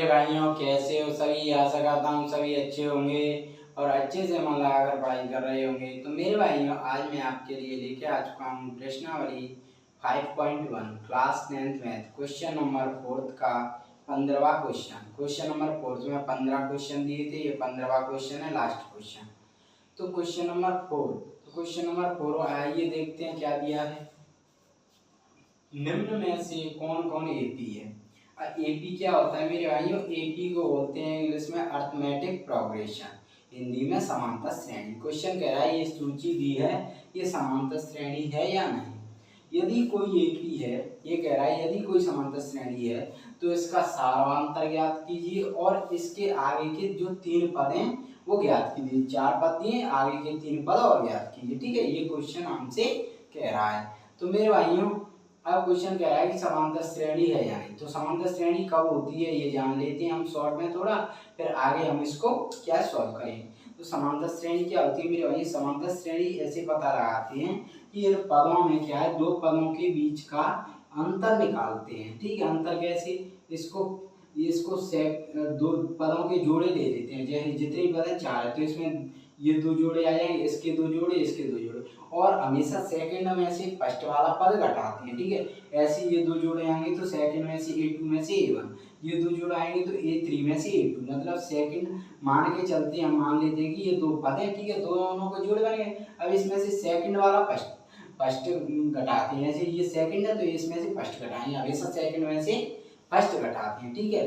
मेरे भाइयों, कैसे हो सभी। आशा करता हूँ सभी अच्छे होंगे और अच्छे से मन लगाकर पढ़ाई कर रहे होंगे। तो मेरे भाइयों, आज मैं आपके लिए लेके आ चुका हूँ प्रश्नावली 5.1 class 10th math question number 4 का 15वां क्वेश्चन। क्वेश्चन नंबर 4 में 15 क्वेश्चन दिए थे, ये 15वां क्वेश्चन है, लास्ट क्वेश्चन। तो क्वेश्चन नंबर 4 आइए देखते हैं क्या दिया है। निम्न में से कौन कौन एपी है। एपी क्या होता है मेरे भाइयों? एपी को बोलते हैं इंग्लिश में अर्थमेटिक प्रोग्रेशन, हिंदी में समांतर श्रेणी। क्वेश्चन कह रहा है ये सूची दी है, ये समांतर श्रेणी है या नहीं। यदि कोई एपी है, ये कह रहा है यदि कोई समांतर श्रेणी है तो इसका सारांतर ज्ञात कीजिए और इसके आगे के जो 3 पद हैं वो ज्ञात कीजिए। 4 पद दिए, आगे के 3 पद और ज्ञात कीजिए। ठीक है, ये क्वेश्चन हमसे कह रहा है। तो मेरे भाइयों, अब क्वेश्चन कह रहा है कि समांतर श्रेणी है या नहीं। तो समांतर श्रेणी कब होती है ये जान लेते हैं हम शॉर्ट में थोड़ा, फिर आगे हम इसको क्या सॉल्व करेंगे। तो समांतर श्रेणी क्या होती है मेरे भाई? समांतर श्रेणी ऐसे पता लगाते हैं कि इन पदों में क्या है, 2 पदों के बीच का अंतर निकालते हैं। ठीक है, अंतर कैसे? इसको 2 पदों के जोड़े ले लेते हैं। जैसे जितने पद है 4 है तो इसमें ये 2 जोड़े आ जाएंगे, इसके 2 जोड़े, इसके 2 जोड़े, और हमेशा सेकंड में से फर्स्ट वाला पद घटाते हैं। ठीक है, ऐसे ये 2 जोड़े आएंगे तो सेकंड में से A2 में से A1, ये 2 जोड़े आएंगे तो A3 में से A2, मतलब सेकंड मान के चलते हम मान लेते हैं कि ये 2 पद है। ठीक है, दोनों को जोड़े बन गए। अब इसमें से सेकंड वाला फर्स्ट घटाते हैं। जैसे ये सेकंड है तो इसमें से फर्स्ट घटाएंगे, हमेशा सेकंड में से फर्स्ट घटाते हैं। ठीक है,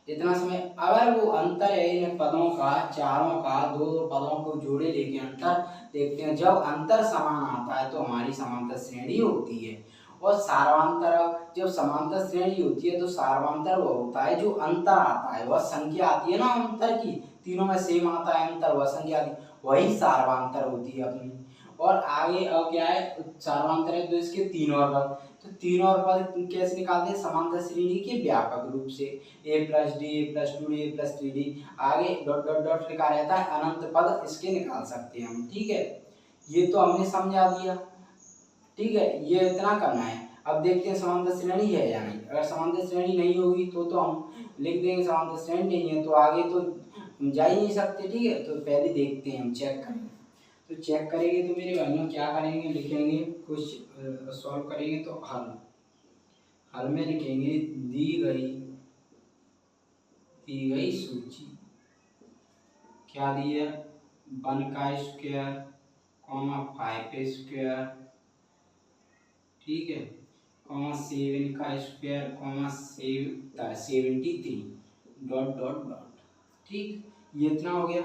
इतना समय। अगर वो अंतर है इन पदों का, चारों का, 2 पदों को जोड़े लेके अंतर देखते हैं। जब अंतर समान आता है तो हमारी समांतर श्रेणी होती है। और सार्वंतर, जब समांतर श्रेणी होती है तो सार्वंतर वो होता है जो अंतर आता है, वह संख्या आती है ना अंतर की, तीनों में सेम आता है अंतर, वह संख्या आती है, वही सार्वंतर होती है अपनी। और आगे अब क्या है, सार्वंतर है तो इसके 3 और पद, तो 3 और पद कैसे निकालते हैं? समांतर श्रेणी के व्यापक रूप से a plus D, A plus 2डी, ए प्लस 3डी, आगे डॉट डॉट डॉट लिखा रहता है, अनंत पद इसके निकाल सकते हैं हम। ठीक है, ये तो हमने समझा दिया। ठीक है, ये इतना करना है। अब देखते हैं समांतर श्रेणी है या नहीं। अगर समांतर श्रेणी नहीं होगी तो हम लिख देंगे समांतर श्रेणी नहीं है, तो आगे तो हम जा ही नहीं सकते। ठीक है, तो पहले देखते हैं, हम चेक करेंगे। तो चेक करेंगे तो मेरे भाइयों क्या करेंगे, लिखेंगे कुछ सॉल्व करेंगे तो हल में लिखेंगे दी गई सूची। क्या दी है? 1 का स्क्वायर, 5 का स्क्वायर, ठीक है, 7 का स्क्वायर, 73, डॉट डॉट डॉट। ठीक, ये इतना हो गया।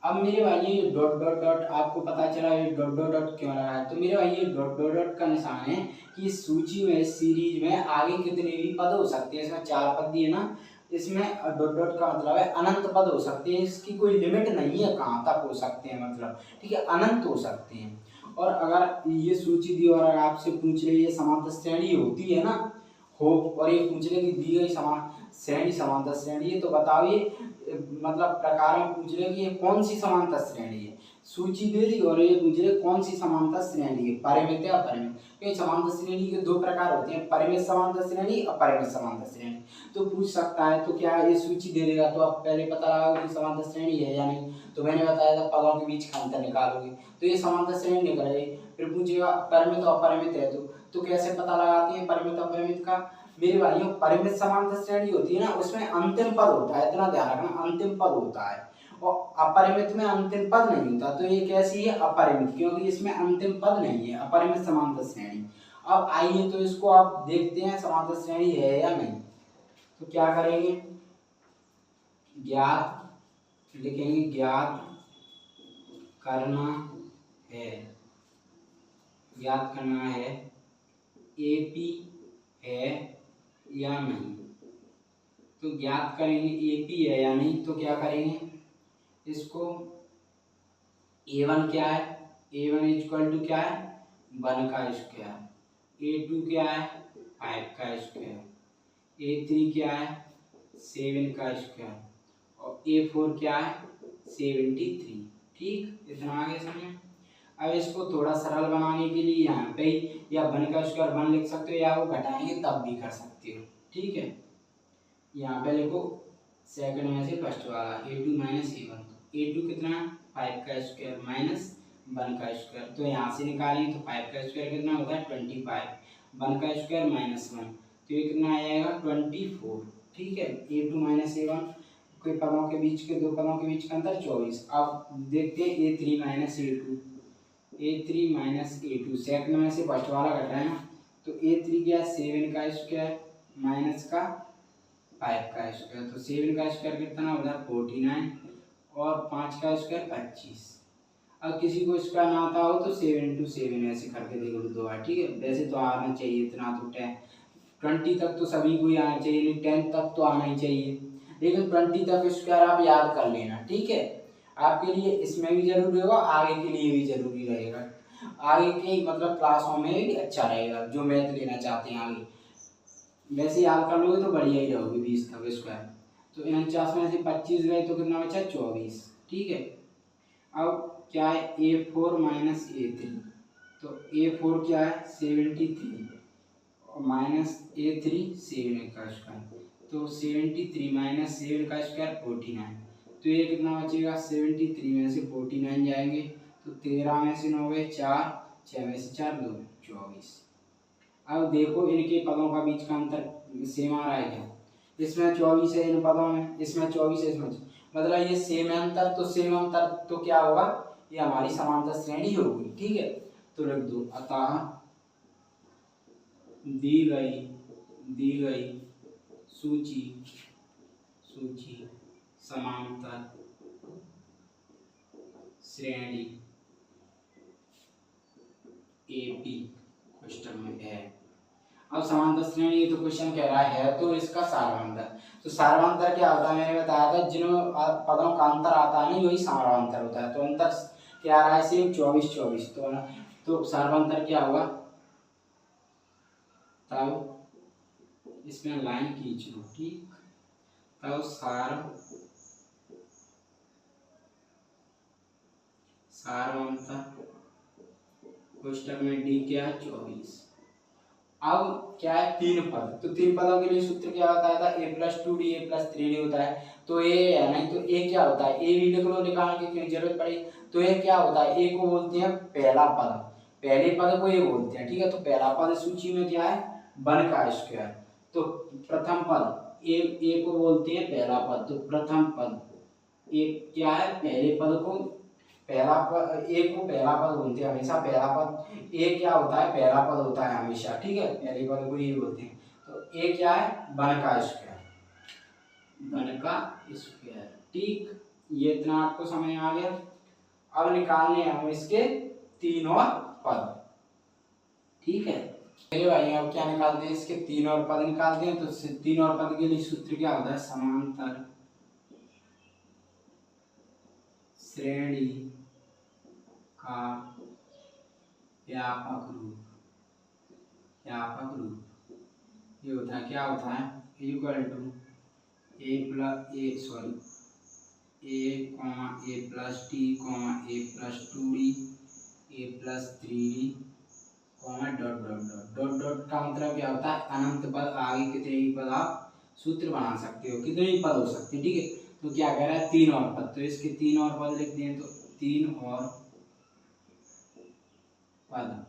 अब मेरे भाई ये डॉट डॉट डॉट आपको पता चला ये डॉट डॉट डॉट क्यों रहा है। तो मेरे भाई ये डॉट डॉट डॉट का निशान है कि इस सूची में, सीरीज में आगे कितने भी पद हो सकते हैं। इसमें 4 पद दिए ना, इसमें डॉट डॉट का मतलब है अनंत पद हो सकते हैं, इसकी कोई लिमिट नहीं है कहाँ तक हो सकते हैं, मतलब ठीक है, अनंत हो सकते हैं। और अगर ये सूची दी और आपसे पूछ रही है समांतर श्रेणी होती है ना हो, और ये पूछ रहे कि दी गई श्रेणी समांतर श्रेणी है, तो बताओ ये मतलब प्रकार में पूछ रहे कि ये कौन सी समांतर श्रेणी है। सूची दे दी और ये पूछ रहे कौन सी समांतर श्रेणी है, परिमित या अपरिमित। क्योंकि समांतर श्रेणी के 2 प्रकार होते हैं, परिमित समांतर श्रेणी, अपरिमित समांतर श्रेणी। तो पूछ सकता है, तो क्या ये सूची दे देगा तो आप पहले पता लगाओगे कि समांतर श्रेणी है या नहीं। तो मैंने बताया था पदों के बीच का अंतर निकालोगे तो ये समांतर श्रेणी निकल गई। फिर पूछेगा परिमित और अपरिमित है तो कैसे पता लगाते हैं परिमित अपरिमित का। मेरे भाइयों, परिमित समांतर श्रेणी होती है ना, उसमें अंतिम पद होता है, इतना ध्यान रखना, अंतिम पद होता है। और अपरिमित में अंतिम पद नहीं होता। तो ये कैसी है? अपरिमित, क्योंकि इसमें अंतिम पद नहीं है, अपरिमित समांतर श्रेणी। अब आइए तो इसको आप देखते हैं समांतर श्रेणी है या नहीं। तो क्या करेंगे, ज्ञात लिखेंगे, ज्ञात करना है, ज्ञात करना है एपी है या नहीं। तो ज्ञात करेंगे एपी है या नहीं। तो क्या करेंगे, इसको A1 क्या है, A1 इक्वल टू क्या है, 1 का स्क्वायर, A2 क्या है, 5 का स्क्वायर, A3 क्या है, 7 का स्क्वायर, और A4 क्या है, 73। ठीक, इतना आगे समझ। अब इसको थोड़ा सरल बनाने के लिए यहाँ पे या 1 का स्क्वायर 1 लिख सकते हो, या वो घटाएंगे तब भी कर सकते हो। ठीक है, यहाँ पे लिखो सेकंड में से फर्स्ट वाला A2 माइनस A1। A2 कितना है 5 का स्क्वायर माइनस 1 का स्क्वायर, तो यहाँ से निकालेंगे तो 5 का स्क्वायर कितना होता है 25, 1 का स्क्वायर माइनस 1, तो ये कितना आएगा 24। ठीक है, A2 माइनस A1 के पदों के बीच के दो पदों के बीच का अंतर 24। अब देखते हैं A3 minus A2, A3 minus A2 second में से फर्स्ट वाला घट रहा है ना, तो A3 क्या 7 का स्क्वायर माइनस का 5 का स्क्वायर, तो 7 का स्क्वायर कितना होता है 49 और 5 का स्क्वायर 25। अब किसी को इसका ना आता हो तो 7 इंटू 7 ऐसे करके देखो दो बार। ठीक है, वैसे तो आना चाहिए इतना तो 20 तक तो सभी को ही आना चाहिए, नहीं 10 तक तो आना ही चाहिए, लेकिन 20 तक स्क्वायर आप याद कर लेना। ठीक है, आपके लिए इसमें भी जरूरी होगा, आगे के लिए भी जरूरी रहेगा, आगे के मतलब क्लासों में भी अच्छा रहेगा जो मैथ लेना चाहते हैं आगे। वैसे याद कर लोगे तो बढ़िया ही रहोगे 20 तक स्क्वायर। तो 49 में से 25 गए तो कितना बचा 24। ठीक है, अब क्या है A4 माइनस A3, तो A4 क्या है 73 और माइनस A3 7 का स्क्वायर, तो 73 माइनस 7 का स्क्वायर 49, तो ये कितना बचेगा 73 में से 49 जाएंगे तो 13 में से 9 गए 4, 6 में से 4 2 24। अब देखो इनके पदों का बीच का अंतर सेम आ रहा है क्या, इसमें 24 है इन पदों में, इसमें 24 है इसमें, मतलब ये सेम अंतर, तो सेम अंतर तो क्या होगा ये हमारी समांतर श्रेणी होगी। ठीक है, तो लिख दो अतः दी गई सूची समांतर श्रेणी AP क्वेश्चन में है। अब समांतर श्रेणी ये तो क्वेश्चन कह रहा है तो इसका सारवांतर, तो सारवांतर क्या होता है मैंने बताया था, जिन पदों का अंतर आता है ना वही सारवांतर होता है, तो अंतर क्या आ रहा है सेम 24 तो सारवांतर क्या होगा, तब इसमें लाइन खींच लो। ठीक, तब सारवांतर कोष्टक में D क्या है 24। अब क्या है तीन पद, तो तीन पदों के लिए सूत्र क्या बताया था A+2D A+3D होता है, तो A है नहीं तो A क्या होता है A भी लिख लो, निकालने की जरूरत पड़ी, तो A क्या होता है A को बोलते हैं पहला पद, पहले पद को A बोलते हैं। ठीक है, तो पहला पद सूची में क्या है 1 का स्क्वायर, तो प्रथम पद A को बोलते हैं पहला पद, तो प्रथम पद A क्या है पहले पद को पहला पद, A को पहला पद बोलते हैं हमेशा, पहला पद A क्या होता है पहला पद होता है हमेशा। ठीक है, पहले पद को ये बोलते हैं, तो A क्या है 1 का स्क्वायर, 1 का स्क्वायर। ठीक, ये इतना आपको समझ आ गया। अब निकालने हम इसके तीन और पद। ठीक है मेरे भाई, अब क्या निकालते हैं इसके तीन और पद निकालते हैं, तो तीन और पद के लिए सूत्र क्या होता है समांतर श्रेणी का व्यापक रूप ये होता है, क्या होता है equal to A plus A+T A+2D A+3D dot का मतलब क्या होता है अनंत पद, आगे कितने भी पद आप सूत्र बना सकते हो, कितने भी पद हो सकते हैं। ठीक है, तो क्या कह रहा है तीन और पद, तो इसके तीन और पद लिखते हैं, तो तीन और पद।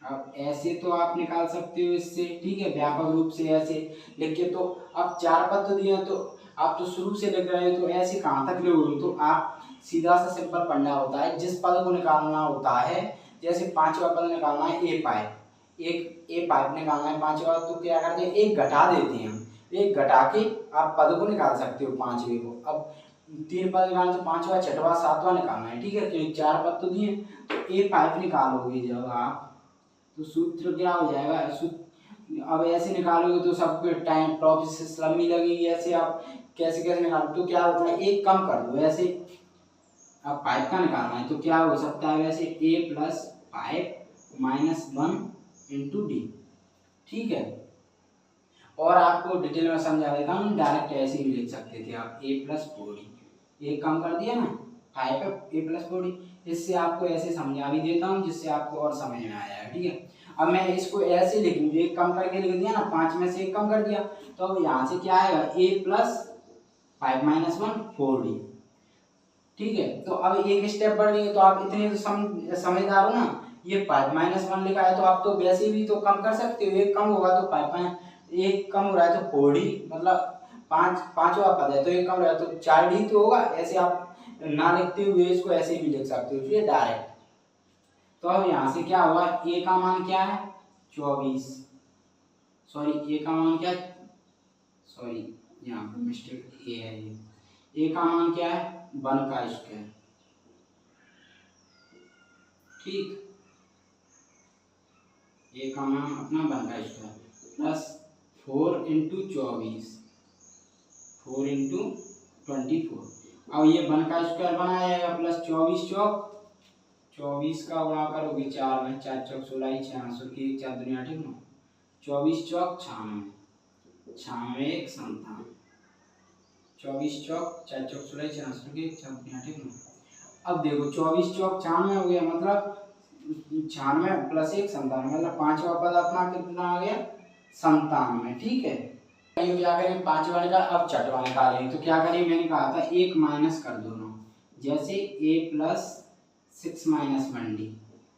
अब ऐसे तो आप निकाल सकते हो इससे, ठीक है व्यापक रूप से ऐसे लिख के, तो अब चार पद तो दिए तो आप तो शुरू से लिख रहे हो तो ऐसे कहाँ तक लोगे, तो आप सीधा सा सिंपल पढ़ना होता है, जिस पद को निकालना होता है, जैसे पांचवा पद निकालना है ए पाइप निकालना है पांचवा, तो क्या करते हैं एक घटा देते हैं, एक घटा के आप पद को निकाल सकते हो पांचवे को। अब तीन पद निकालना तो पांचवा छठवा सातवां निकालना है। ठीक है, तो चार पद तो दिए, तो ए पाइप निकालोगे जब आप, तो सूत्र क्या हो जाएगा अब ऐसे निकालोगे तो सबके टाइम प्रोसेस लंबी लगेगी, ऐसे आप कैसे कैसे निकालो, तो क्या होता है एक कम कर दो, ऐसे अब पाइप का निकालना है तो क्या हो सकता है वैसे A+5 -1 × D। ठीक है, और आपको डिटेल में समझा देता हूँ, डायरेक्ट ऐसे ही लिख सकते थे आप A+4D, एक कम कर दिया ना 5 A+4D, इससे आपको ऐसे समझा भी देता हूँ जिससे आपको और समझ में आया है। ठीक है, अब मैं इसको ऐसे लिख लूँ, एक कम करके लिख दिया ना, 5 में से एक कम कर दिया, तो यहाँ से क्या आएगा a प्लस 5 माइनस 1 4d। ठीक है, तो अब एक स्टेप बढ़ गई, तो आप इतने तो समझदार हो ना, ये 5 माइनस 1 लिखा है तो आप तो वैसे भी तो कम कर सकते हो, एक कम होगा तो 5 एक कम हो रहा है तो 4d, मतलब पांचवा पद है तो एक कम हो रहा है तो 4d तो होगा। ऐसे आप ना लिखते हुए इसको ऐसे भी लिख सकते हो फिर डायरेक्ट। तो अब यहाँ से क्या हुआ, a का मान क्या है 24, सॉरी a का मान क्या है, सॉरी यहाँ पर मिस्टेक a है, ये a का मान क्या है 1 का स्क्वायर। ठीक, a का मान अपना 1 का स्क्वायर प्लस 4 इंटू 24, 4 इंटू 24। अब ये 1 का स्क्वायर बना जाएगा प्लस 24 चौक 24 का गुणा करोगे 4 में, 4 चौक 16, 6 की 4 दुनिया 8 9, 24 चौक 96, 96 एक 57, 24 चौक 4 चौक 16, 6 की 4 दुनिया 8 9। अब देखो 24 चौक 96 हो गया, मतलब 96 प्लस 1 97, मतलब पांचवा पद अपना कितना आ गया 97। ठीक है, क्या करें पांचवा निकाल, अब छठवा निकालेंगे तो क्या करें, मैंने कहा था एक माइनस कर दो ना, जैसे a प्लस 6 माइनस 1d।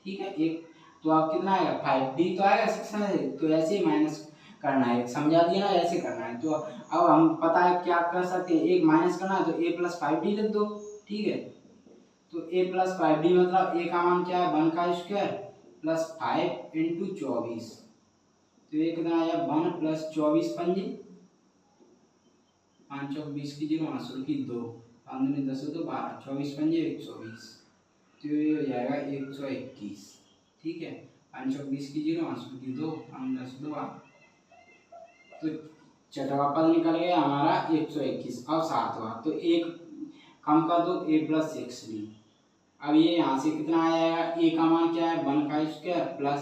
ठीक है, एक तो आप कितना आएगा 5d तो आएगा 6 में, तो ऐसे ही माइनस करना है, समझा दिया ना, ऐसे करना है। तो अब हम पता है क्या कर सकते हैं, एक माइनस करना है तो a प्लस 5d लिख दो। ठीक है, तो a प्लस 5d मतलब a का मान क्या है 1 का स्क्वायर प्लस 5 इंटू 24, तो ये कितना आया 1 प्लस 24 पंजे 5 चौक 20 की 0 आंसर की 2, 5 दूनी 10 तो 12, 24 पंजे 120, तो ये हो जाएगा 121। ठीक है, 5 चौक 20 की 0 आंसर की 2, 5 10 तो 12, तो छठवां पद निकल गया हमारा 121। अब सातवां, तो एक कम कर दो a प्लस 6d। अब ये यहाँ से कितना आ जाएगा, a का मान क्या है 1 का स्क्वायर प्लस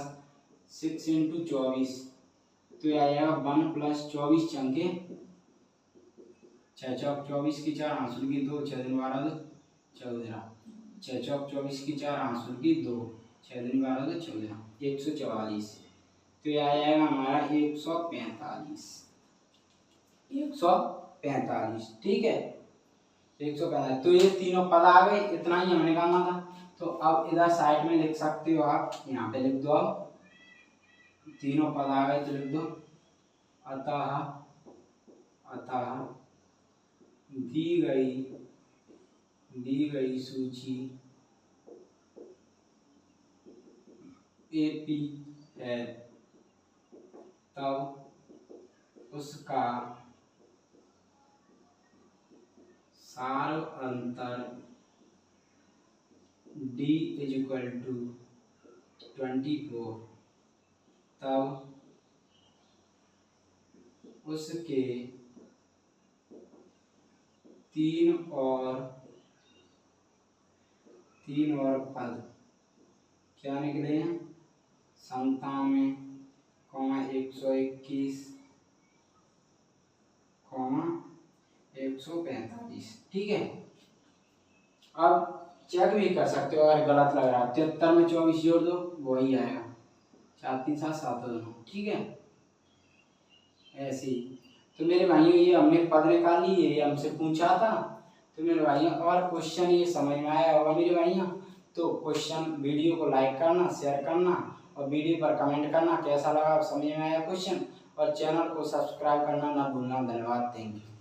6 इंटू 24, तो ये आएगा 1 प्लस 24 चंके 6 चौक 24 की 4 आंसर की 2, 6 दिन 12 14, 6 चौक 24 की 4 आंसर की 2, 6 दिन 12 14, 144। तो ये आ जाएगा हमारा 145, 145। ठीक है, 145, तो ये तीनों पद आ गए, इतना ही हमने काम था। तो अब इधर साइड में लिख सकते हो आप, यहाँ पे लिख दो, अब तीनों पद आ गए तो लिख दो, अतः दी गई सूची AP है, तब उसका सार अंतर D इक्वल टू 24, तब उसके तीन और पद क्या निकले हैं 97, 121, 145। ठीक है, अब चेक भी कर सकते हो अगर गलत लग रहा है, 73 में 24 जोड़ दो वही आएगा, 4 3 7 7 2। ठीक है, ऐसे ही। तो मेरे भाइयों ये हमने पद निकाल ली, ये हमसे पूछा था। तो मेरे भाइयों और क्वेश्चन ये समझ में आया होगा मेरे भाइयों, तो क्वेश्चन वीडियो को लाइक करना, शेयर करना और वीडियो पर कमेंट करना कैसा लगा, समझ में आया क्वेश्चन, और चैनल को सब्सक्राइब करना ना भूलना। धन्यवाद, थैंक यू।